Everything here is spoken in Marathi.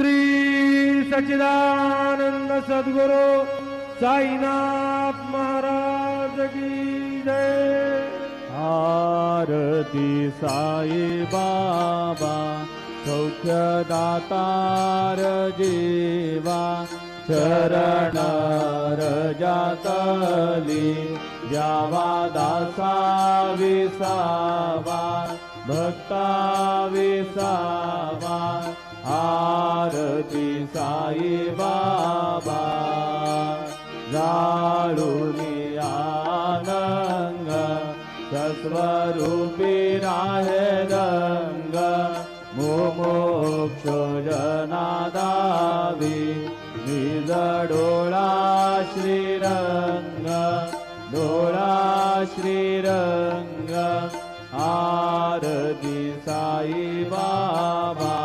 श्री सच्चिदानंद सद्गुरु साईनाथ महाराज की जय। आरती साई बाबा सौख्यदातार जीवा चरण रजातली द्यावा दासा विसावा भक्ता विसावा। आरती साई बाबा जाळूनी आनंद सस्वरूपी राहे रंग मोक्ष जनादावी निज डोळा श्रीरंग डोळा श्रीरंग। आरती साई बाबा